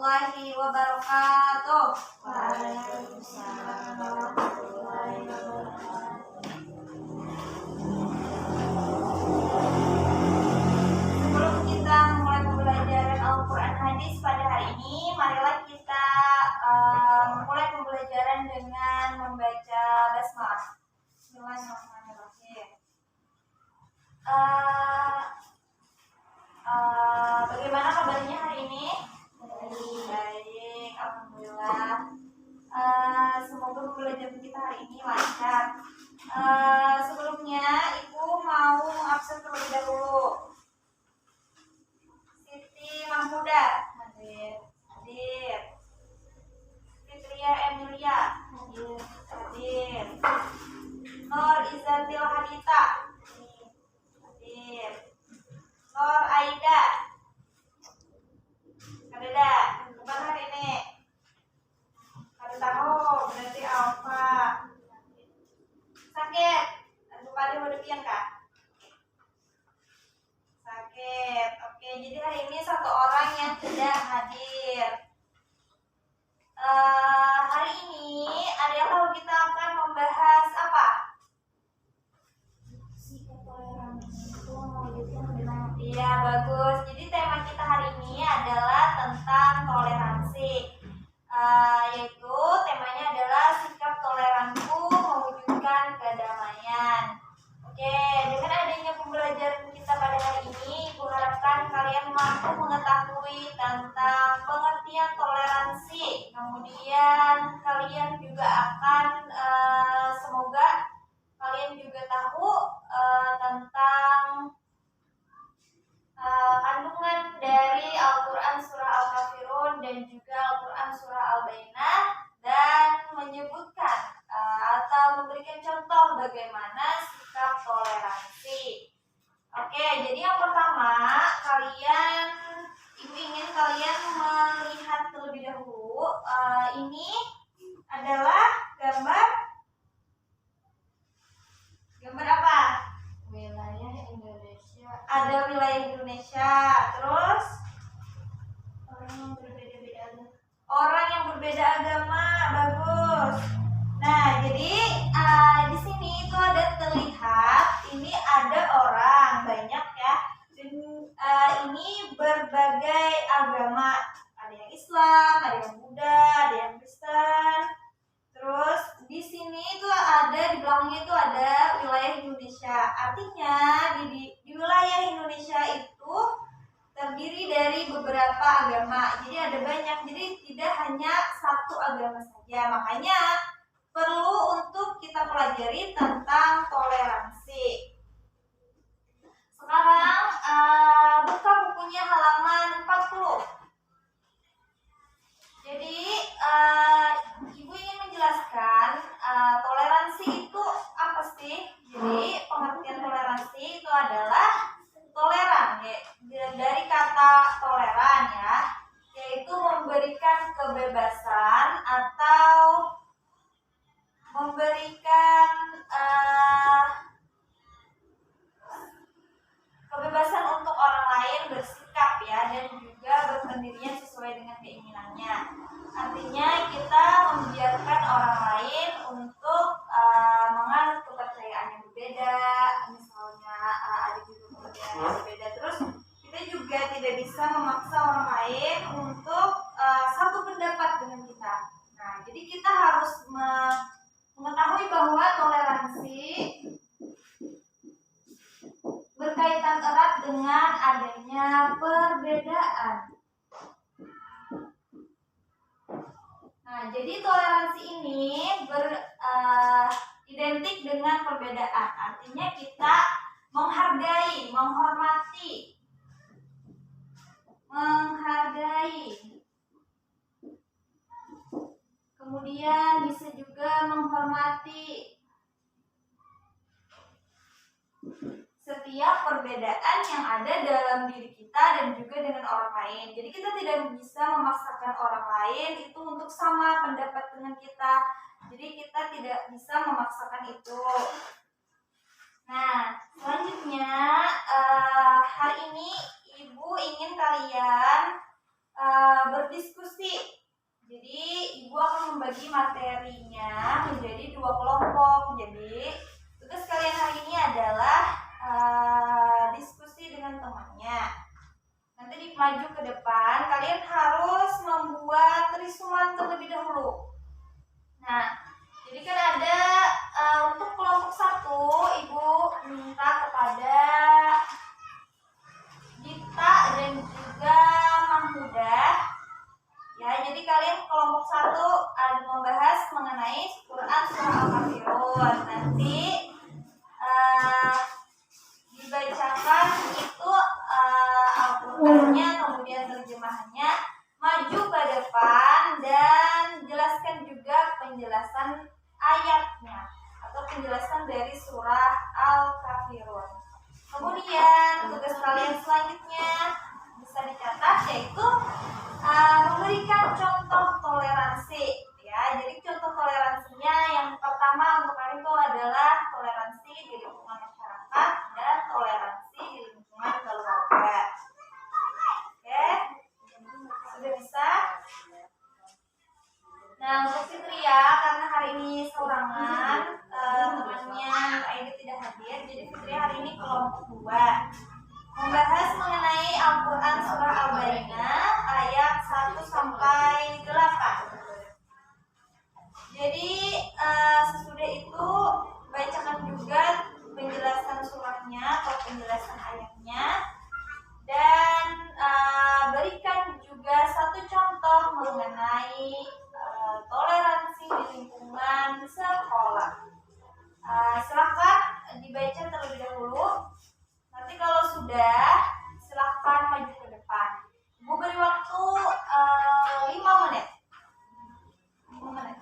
warahmatullahi wabarakatuh. Waalaikumsalam warahmatullahi wabarakatuh. Sebelum kita mulai pembelajaran Al-Quran Hadis pada hari ini, marilah kita mulai pembelajaran dengan membaca basmalah. Bismillahirrahmanirrahim. Bagaimana kabarnya hari ini? Baik, alhamdulillah. Semoga pembelajaran kita hari ini lancar. Sebelumnya, Ibu mau absen terlebih dahulu. Siti Mahmuda hadir. Fitria Emilia hadir. Nur Izatil Hadita hadir. Nur Aida ada kabar hari ini? Hari tahu berarti Alfa. Sakit? Aduh kali mau depian kak? Sakit. Oke, jadi hari ini satu orang yang tidak hadir. Hari ini adalah kita akan membahas apa? Iya, bagus. Jadi tema kita hari ini adalah tentang toleransi. Yaitu temanya adalah sikap toleranku mewujudkan kedamaian. Oke, dengan adanya pembelajaran kita pada hari ini, Ibu harapkan kalian mampu mengetahui tentang pengertian toleransi. Kemudian kalian juga akan semoga kalian juga tahu tentang kandungan dari Al-Quran Surah Al-Kafirun dan juga Al-Quran Surah Al-Bayyinah, dan menyebutkan atau memberikan contoh bagaimana sikap toleransi. Oke, jadi yang pertama Ibu ingin kalian melihat terlebih dahulu. Ini adalah gambar apa? Wilayah Indonesia. Ada wilayah Indonesia, terus orang yang berbeda agama, bagus. Nah, jadi di sini itu ada terlihat, ini ada orang banyak ya, dan ini berbagai agama, ada yang Islam, ada yang Buddha, ada yang Kristen. Terus di sini itu ada, di belakangnya itu ada wilayah Indonesia. Artinya di wilayah Indonesia itu terdiri dari beberapa agama. Jadi ada banyak. Jadi tidak hanya satu agama saja. Makanya perlu untuk kita pelajari tentang toleransi. Sekarang buka bukunya halaman 40. Jadi Ibu ingin menjelaskan toleransi itu apa sih? Jadi pengertian toleransi itu adalah toleran, dari kata toleran ya, yaitu memberikan kebebasan atau memberikan kebebasan untuk orang lain bersikap ya, dan juga berpendirian sesuai dengan keinginannya. Artinya kita membiarkan orang lain untuk menganut kepercayaan yang berbeda, misalnya ada juga kepercayaan yang berbeda. Terus kita juga tidak bisa memaksa orang lain untuk satu pendapat dengan kita. Nah, jadi kita harus mengetahui bahwa toleransi berkaitan erat dengan adanya perbedaan. Nah, jadi toleransi ini identik dengan perbedaan. Artinya kita menghargai, menghormati, kemudian bisa juga menghormati setiap perbedaan yang ada dalam diri kita dan juga dengan orang lain. Jadi kita tidak bisa memaksakan orang lain itu untuk sama pendapat dengan kita. Jadi kita tidak bisa memaksakan itu. Nah, selanjutnya hari ini Ibu ingin kalian berdiskusi maju ke depan, kalian harus membuat risuman terlebih dahulu. Nah, jadi kan ada untuk kelompok 1, Ibu minta kepada Gita dan juga Mahmudah. Ya, jadi kalian kelompok 1 ada membahas mengenai Quran surah Al-Kafirun. Nanti dibacakan itu Al-Qur'annya, kemudian terjemahannya, maju ke depan dan jelaskan juga penjelasan ayatnya atau penjelasan dari surah Al-Kafirun. Kemudian tugas kalian selanjutnya bisa dicatat, yaitu memberikan contoh toleransi. Ya, jadi contoh toleransinya yang pertama untuk kalian itu adalah toleransi di lingkungan masyarakat dan toleransi di lingkungan keluarga. Oke, sudah bisa. Nah, untuk Fitria, karena hari ini seorangan temannya Aida tidak hadir, jadi Fitria hari ini kelompok 2 membahas mengenai Al-Quran surah Al-Bayyinah ayat 1 sampai 8. Jadi sesudah itu bacakan juga penjelasan surahnya atau penjelasan ayatnya, dan berikan juga satu contoh mengenai toleransi di lingkungan sekolah. Silakan dibaca terlebih dahulu. Nanti kalau sudah, silakan maju ke depan. Ibu beri waktu 5 menit. 5 menit.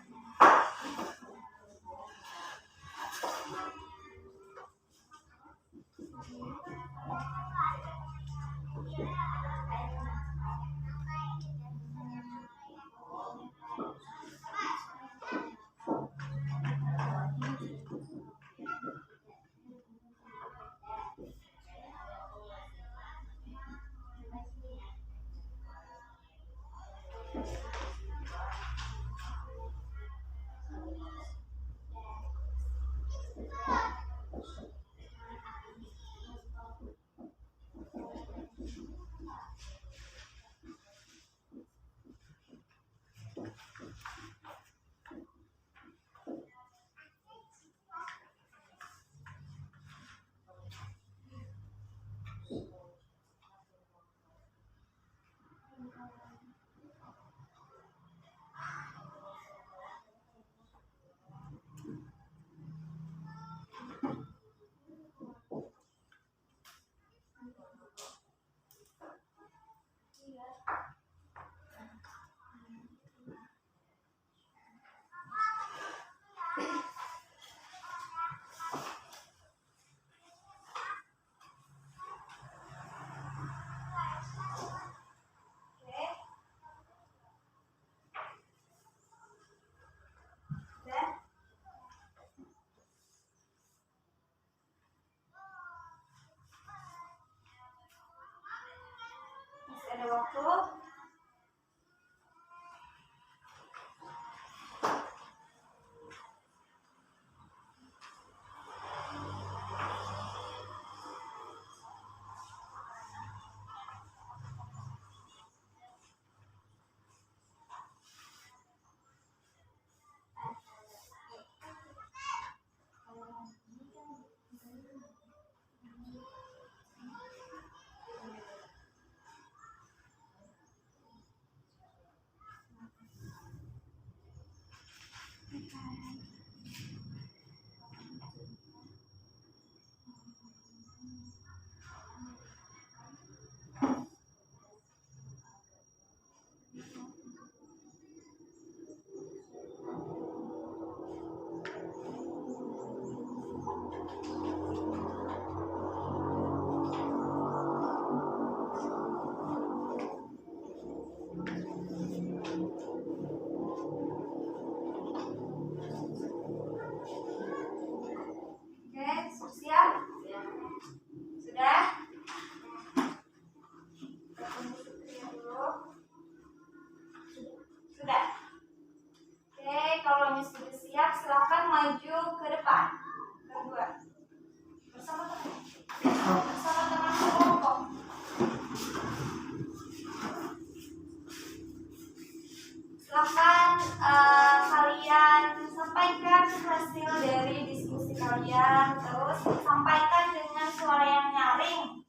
sampaikan dengan suara yang nyaring.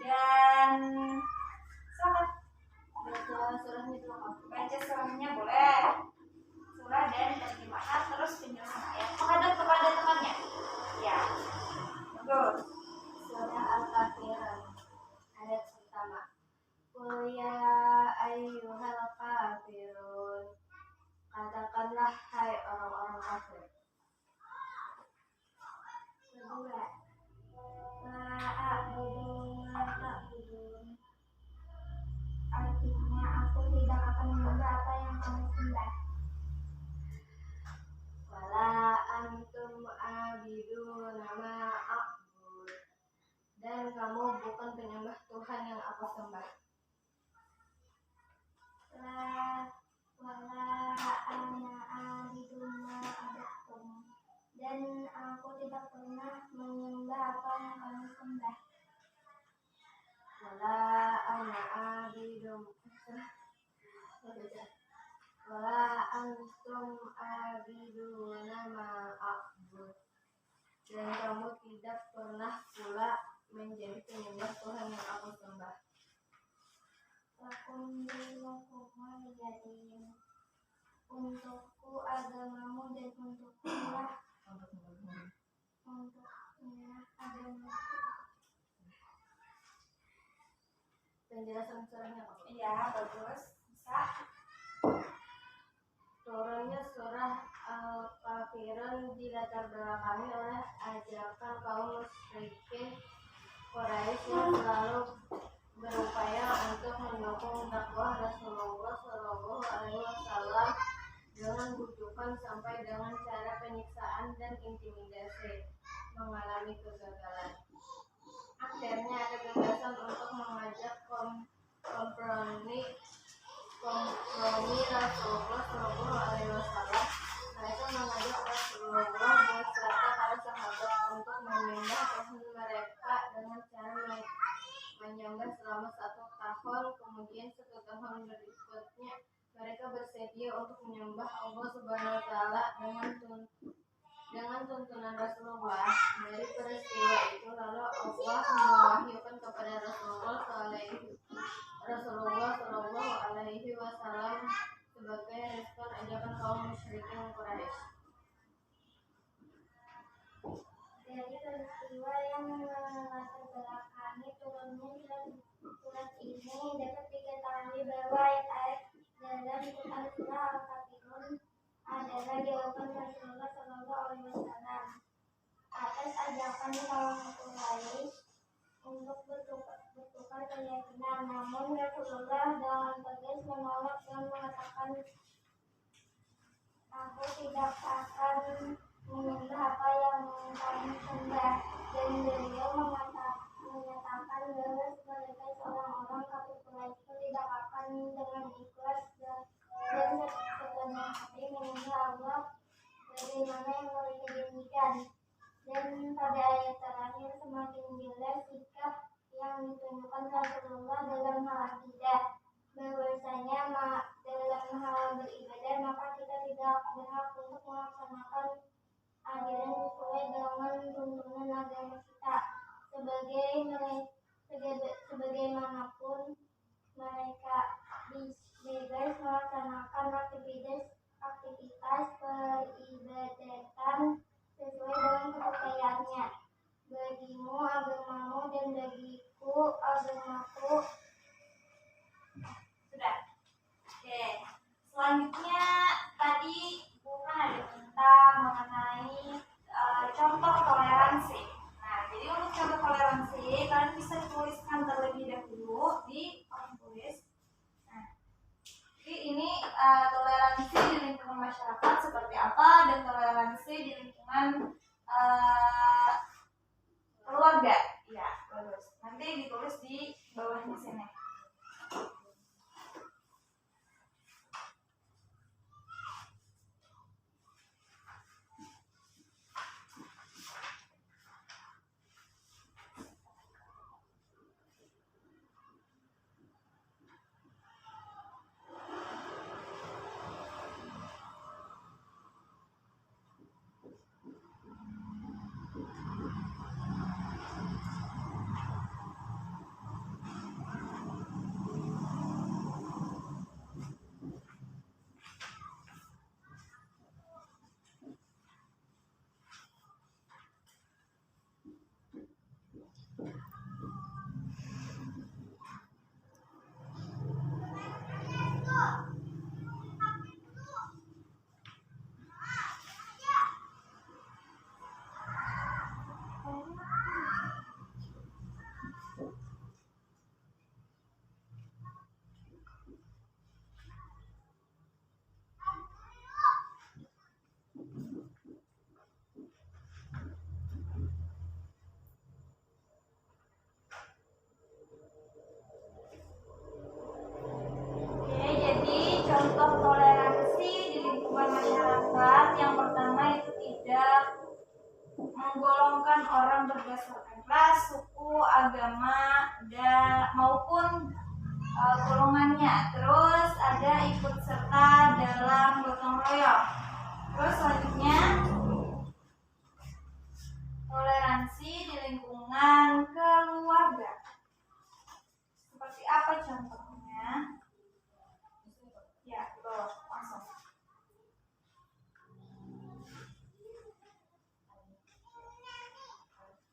Dan silakan Baca surahnya dulu, Kak. baca surahnya boleh. Surah dan bagaimana terus penjelasan ayat menghadap kepada temannya. Ya, bagus. Surah Al-Kafirun ayat pertama. Qul ya ayyuhal kafirun. Katakanlah hai orang-orang kafir. Kedua, la a'budu ma ta'budun. Artinya aku tidak akan menyembah apa yang kamu sembah. Wala antum abidun nama a'bud. Dan kamu bukan penyembah Tuhan yang aku sembah. Wala ana abidun ma abadtum. Dan aku tidak pernah menyembah apa yang kamu sembah. Wala ana abidun. Wala antum abiduna ma a'bud. Dan kamu tidak pernah pula menjadi penyembah Tuhan yang aku sembah. Lakum dinukum waliyadin. Untukku agamamu dan untukku lah agamaku. Penjelasan surahnya apa? Iya, bagus. Bisa. Turunnya surah Al-Kafirun dilatar belakangi oleh ajakan kaum musyrikin Quraisy yang selalu berupaya untuk mendukung dakwah Rasulullah Shallallahu Alaihi Wasallam dengan bujukan sampai dengan cara penyiksaan dan intimidasi mengalami kegagalan. Akhirnya ada gagasan untuk mengajak kompromi Rasulullah Shallallahu Alaihi Wasallam. Mereka mengajak Rasulullah beserta para sahabat untuk menyembah Tuhan mereka dengan cara menyembah selama 1 tahun. Kemudian 1 tahun berikutnya mereka bersedia untuk menyembah Allah Subhanahu Wa Taala dengan tuntunan Rasulullah. Dari peristiwa itu lalu Allah mewahyukan kepada Rasulullah Shallallahu Alaihi Wasallam sebagai respon ajakan kaum musyrikin Quraisy. Dari peristiwa yang melatar belakangi turunnya surat ini dapat diketahui bahwa ayat-ayat dalam Quran surah Al-Kafirun adalah jawaban Rasulullah Shallallahu Alaihi Wasallam atas ajakan kaum Quraisy untuk bertukar keyakinan. Namun Rasulullah dengan tegas menolak dan mengatakan, aku tidak akan menyembah apa yang kamu sembah. Dan beliau menyatakan bahwa mereka seorang-orang kafir Quraisy tidak akan dengan ikhlas dan sepenuh hati menyembah Allah bagaimana yang mereka janjikan. Dan pada ayat terakhir semakin jelas sikap yang ditunjukkan Rasulullah dalam hal akidah, bahwasanya dalam hal beribadah maka kita tidak berhak untuk melaksanakan ajaran sesuai dengan tuntunan agama kita, sebagaimanapun mereka bebas melaksanakan aktivitas peribadatan sesuai dengan kepercayaannya. Bagimu agamamu dan bagiku agamaku. Sudah. Oke. Selanjutnya tadi bukan ada tentang mengenai contoh toleransi. Nah, jadi untuk contoh toleransi kalian bisa tuliskan terlebih dahulu di kolom tulis. Nah, jadi ini toleransi di lingkungan masyarakat seperti apa dan toleransi di lingkungan keluarga. Ya, bagus. Nanti ditulis di bawahnya sini. orang berdasarkan ras, suku, agama, maupun golongannya. Terus ada ikut serta dalam gotong royong. Terus selanjutnya toleransi di lingkungan keluarga. Seperti apa contohnya? Ya, betul. Langsung.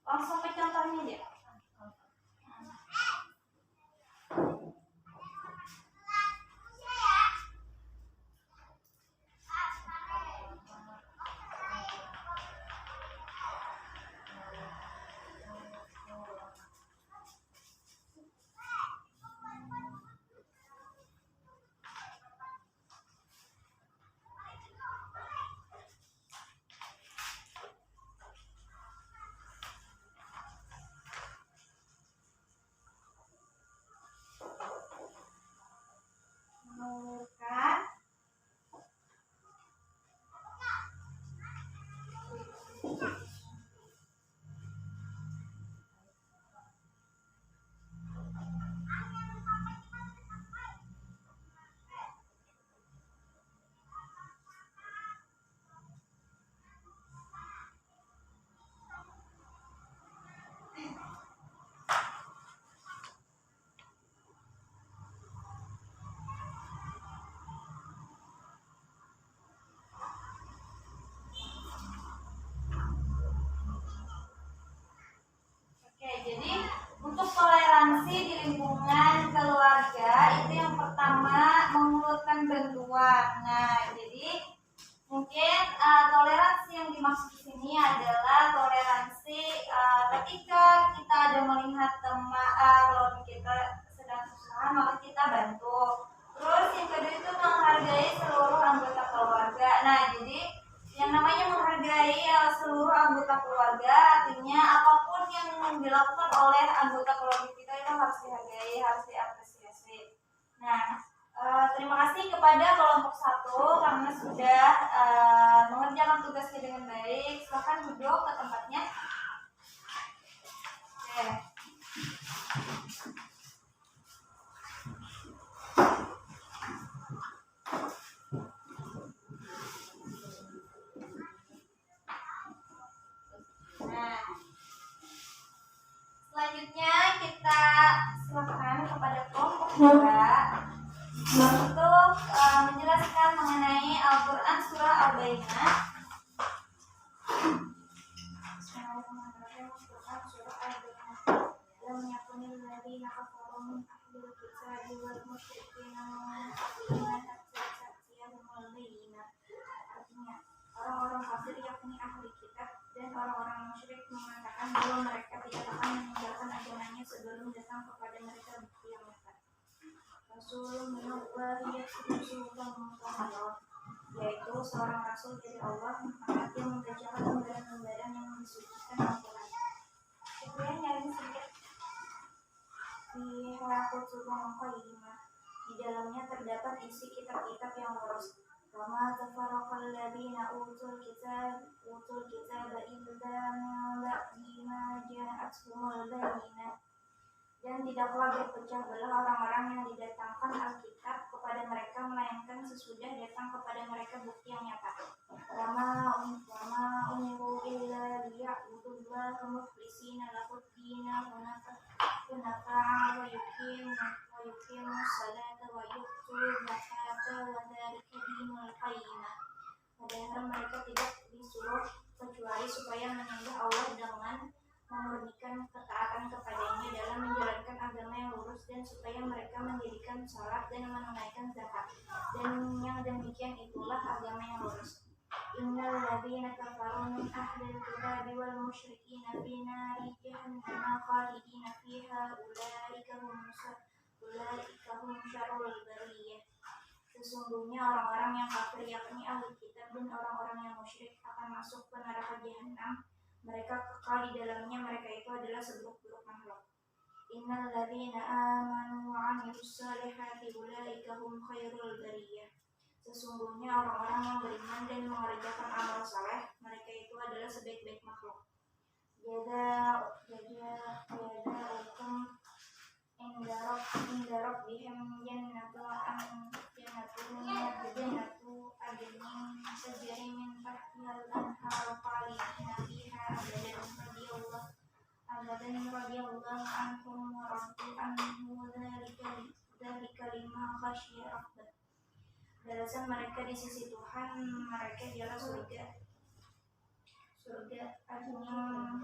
Langsung ke contohnya aja. Menurutkan jadi untuk toleransi di lingkungan keluarga itu yang pertama mengulurkan bantuan. Nah, jadi mungkin toleransi yang dimaksud di sini adalah toleransi ketika kita ada melihat teman kalau kita sedang susah maka kita bantu. Terus yang kedua itu menghargai seluruh anggota keluarga. Nah, jadi yang namanya menghargai seluruh anggota keluarga artinya apapun yang dilakukan oleh anggota keluarga kita itu harus dihargai, harus diapresiasi. Nah, terima kasih kepada kelompok 1 karena sudah mengerjakan tugasnya dengan baik. Silakan duduk ke tempatnya. Oke. Nah, selanjutnya kita silakan kepada kelompok 2 untuk menjelaskan mengenai Al-Quran surah Al-Bayyinah. Bismillahirrahmanirrahim. Al-Quran surah Al-Bayyinah. Lam yakunil ladzina kafaru min ahlil kitabi wal musyrikina munfakkina hatta ta'tiyahumul bayyinah. Artinya, orang-orang kafir yakni ahli kitab dan orang-orang musyrik mengatakan bahwa mereka tidak akan meninggalkan agamanya sebelum datang kepada mereka bukti yang nyata. Rasul minallahi yatlusukan mutahharah, yaitu seorang rasul dari Allah maka dia membacakan lembaran-lembaran yang disucikan Al-Quran. Kemudian yang sedikit fiha kutubun qayyimah, di dalamnya terdapat isi kitab-kitab yang lurus. Kama tafarraqal ladzina utul kitab illa min ba'di ma ja'atuhumul bayyinah. Dan tidaklah berpecah belah orang-orang yang didatangkan Alkitab kepada mereka melainkan sesudah datang kepada mereka bukti yang nyata. Wama umiru illa liya'budullaha mukhlishina lahud-dina hunafa'a wa yuqimu sholata wa yu'tu zakata wa dzalika dinul qayyimah. Padahal mereka tidak disuruh kecuali supaya menyembah Allah dengan memurnikan ketaatan kepadanya dalam menjalankan agama yang lurus dan supaya mereka mendirikan salat dan menunaikan zakat. Dan yang demikian itulah agama yang lurus. Innal ladzina kafaru min ahlil kitabi wal musyrikina fi nari jahannam khalidina fiha ulaika hum syarrul bariyah. Sesungguhnya orang-orang yang kafir yakni ahli kitab dan orang-orang yang musyrik akan masuk ke neraka jahanam. Mereka kekal di dalamnya, mereka itu adalah seburuk-buruk makhluk. Innal ladzina amanu wa 'amilus shalihati ulaika hum khairul bariyah. Sesungguhnya orang-orang yang beriman dan mengerjakan amal saleh, mereka itu adalah sebaik-baik makhluk. jazaukum inda rabbihim jannatu adnin tajri min tahtihal anhar khalidina fiha abadan radhiyallahu anhum wa radu anhu dzalika liman khasyiya rabbah. Balasan mereka di sisi Tuhan mereka ialah surga adnin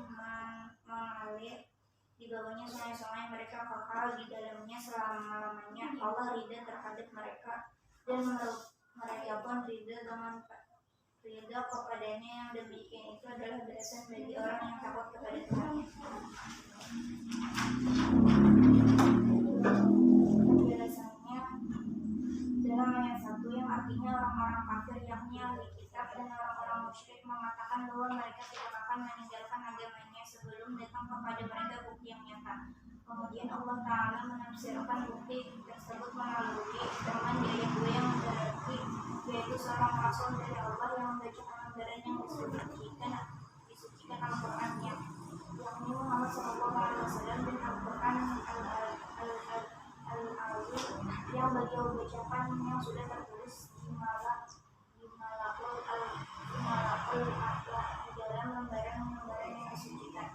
mengalir di bawahnya sungai-sungai, mereka kekal di dalamnya selama-lamanya. Allah ridha terhadap mereka dan mereka pun ridha kepadanya. Yang demikian itu adalah balasan bagi orang yang takut kepada Tuhan. Balasannya dalam ayat 1 yang artinya orang-orang kafir yakni ahli kitab dan orang-orang musyrik mengatakan bahwa mereka tidak akan meninggalkan agamanya sebelum datang kepada mereka bukti yang nyata. Kemudian Allah Ta'ala menafsirkan bukti tersebut melalui firman di ayat 2 yang berarti yaitu seorang rasul dari Allah yang membacakan lembaran yang disucikan Al-Qur'annya, yakni Muhammad SAW, dan Al-Qur'an Al-Azim yang beliau bacakan yang sudah tertulis di malakul a'la di dalam lembaran-lembaran yang disucikan.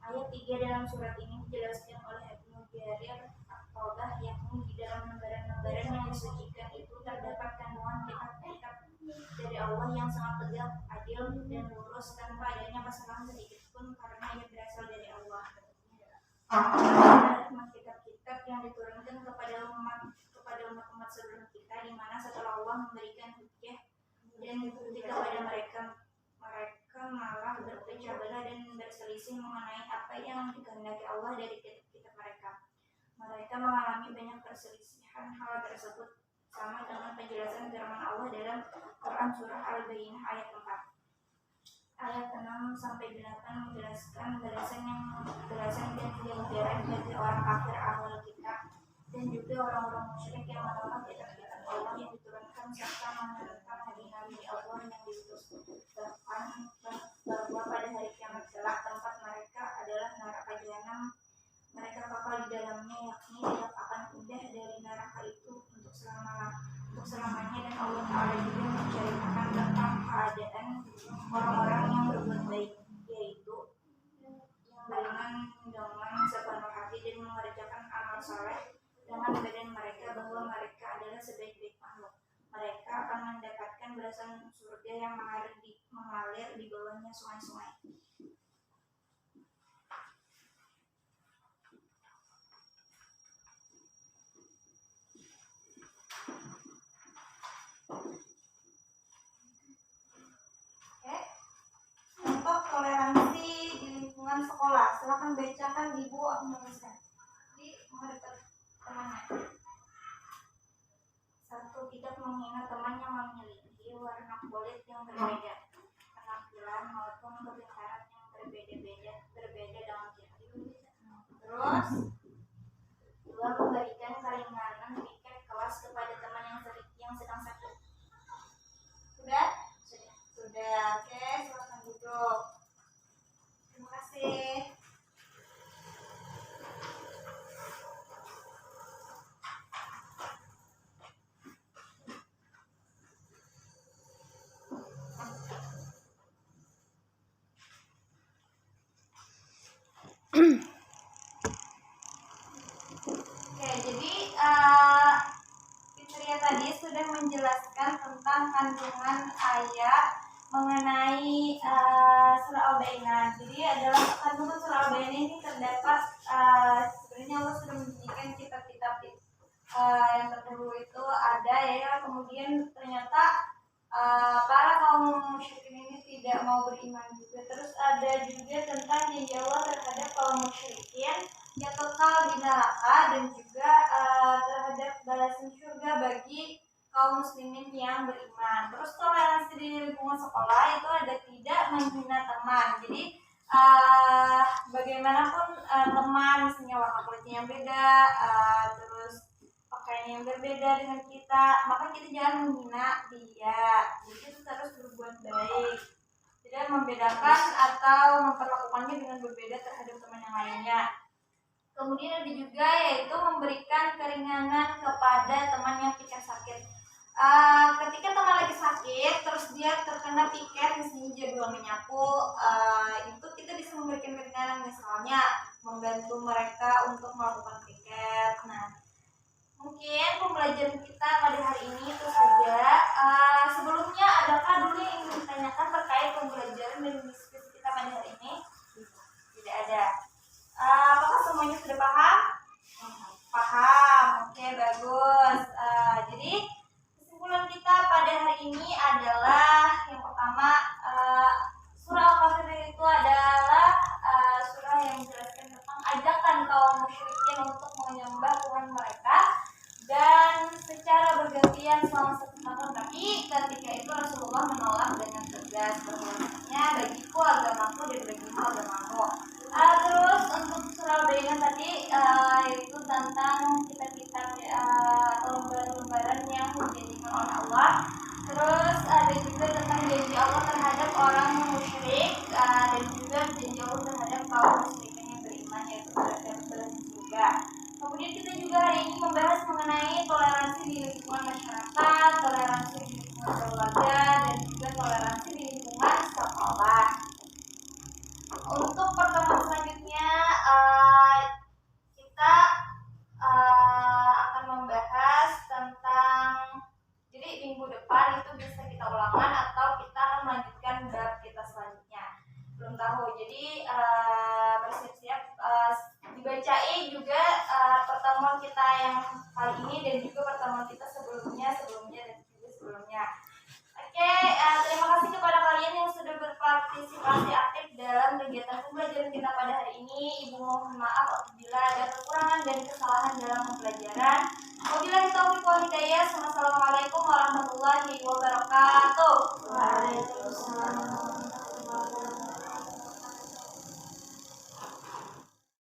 Ayat 3 dalam surat ini dijelaskan oleh Ibnu Jarir At-Tabari, yakni di dalam lembaran-lembaran yang disucikan itu terdapat kandungan kitab-kitab dari Allah yang sangat tegak, adil, dan lurus tanpa adanya kesalahan sedikit pun karena ia berasal dari Allah. Kitab-kitab yang diturunkan kepada umat sebelum kita, di mana setelah Allah memberikan hujjah dan bukti kepada mereka malah berpecah belah dan berselisih mengenai apa yang dikehendaki Allah dari kitab-kitab mereka. Mereka mengalami banyak perselisihan. Hal tersebut sama dengan penjelasan firman Allah dalam Quran surah Al-Baqarah ayat 4. Ayat 6 sampai 8 menjelaskan balasan dan ganjaran bagi orang kafir ahlul kitab dan juga orang-orang musyrik yang menolak kitab-kitab Allah yang diturunkan serta menentang nabi-nabi Allah yang diutus. Bahkan bahwa pada hari kiamat kelak tempat mereka adalah neraka jahanam. Mereka kekal di dalamnya, yakni tidak akan pindah dari neraka itu untuk selamanya. Dan Allah Ta'ala juga menceritakan tentang keadaan orang-orang yang berbuat baik, yaitu yang beriman dengan sepenuh hati dan mengerjakan amal saleh dengan badan mereka, bahwa mereka adalah sebaik-baik makhluk. Mereka akan mendapatkan balasan surga yang mengalir di bawahnya sungai-sungai. Untuk toleransi di lingkungan sekolah, silakan bacakan Ibu menuliskan di menghadapan temannya. 1. Tidak menghina teman yang memiliki warna kulit yang berbeda, penampilan maupun kepintaran yang berbeda dengan kita. Terus 2. Memberikan keringanan tiket kelas kepada teman yang sedang sakit. Sudah? Oke, silakan duduk. Terima kasih. Jadi Fitria tadi sudah menjelaskan tentang kandungan ayat mengenai surah Al-Baqarah. Jadi adalah kandungan surah Al-Baqarah ini terdapat sebenarnya Allah sudah menjanjikan kitab-kitab yang terdahulu itu ada ya, kemudian ternyata para kaum musyrikin ini tidak mau beriman juga. Terus ada juga tentang janji Allah terhadap kaum musyrikin yang kekal di neraka dan juga terhadap balasan surga bagi kaum muslimin yang beriman. Terus toleransi di lingkungan sekolah itu ada tidak menghina teman. Jadi bagaimanapun teman misalnya warna kulitnya yang beda, terus pakaian yang berbeda dengan kita, maka kita jangan menghina dia. Jadi kita harus berbuat baik. tidak membedakan atau memperlakukannya dengan berbeda terhadap teman yang lainnya. Kemudian ada juga yaitu memberikan keringanan kepada teman yang piket sakit. Ketika teman lagi sakit, terus dia terkena piket, misalnya jadwal menyapu, itu kita bisa memberikan keringanan, misalnya membantu mereka untuk melakukan piket. Nah, mungkin pembelajaran kita pada hari ini itu saja. Sebelumnya adakah dulu yang ingin ditanyakan terkait pembelajaran dan diskusi kita pada hari ini? Tidak ada. Apakah semuanya sudah paham? Paham. Oke, bagus. Jadi kesimpulan kita pada hari ini adalah yang pertama, surah Al-Kafir itu adalah surah yang menjelaskan tentang ajakan kaum musyrikin untuk menyembah Tuhan mereka dan secara bergantian selama 1 tahun. Tapi ketika itu Rasulullah menolak dengan tegas bahwasanya bagiku agamaku dan bagimu agamamu. Terus untuk surah Al-Baqarah tadi yaitu tentang kitab-kitab atau lembaran-lembaran yang dijadikan oleh Allah. Terus ada juga tentang janji Allah terhadap orang musyrik dan juga janji Allah terhadap kaum musyrikin yang beriman, yaitu terhadap surga. Kemudian kita juga hari ini membahas mengenai toleransi di lingkungan masyarakat, toleransi di lingkungan keluarga, dan juga toleransi di lingkungan sekolah. Untuk pertemuan selanjutnya kita akan membahas tentang, jadi minggu depan itu bisa kita ulangan atau kita akan melanjutkan bab kita selanjutnya, belum tahu. Jadi bersiap-siap dibacain juga pertemuan kita yang kali ini dan juga pertemuan kita sebelumnya dan juga sebelumnya. Oke, terima kasih kepada kalian yang sudah berpartisipasi aktif dalam kegiatan pembelajaran kita pada hari ini. Ibu mohon maaf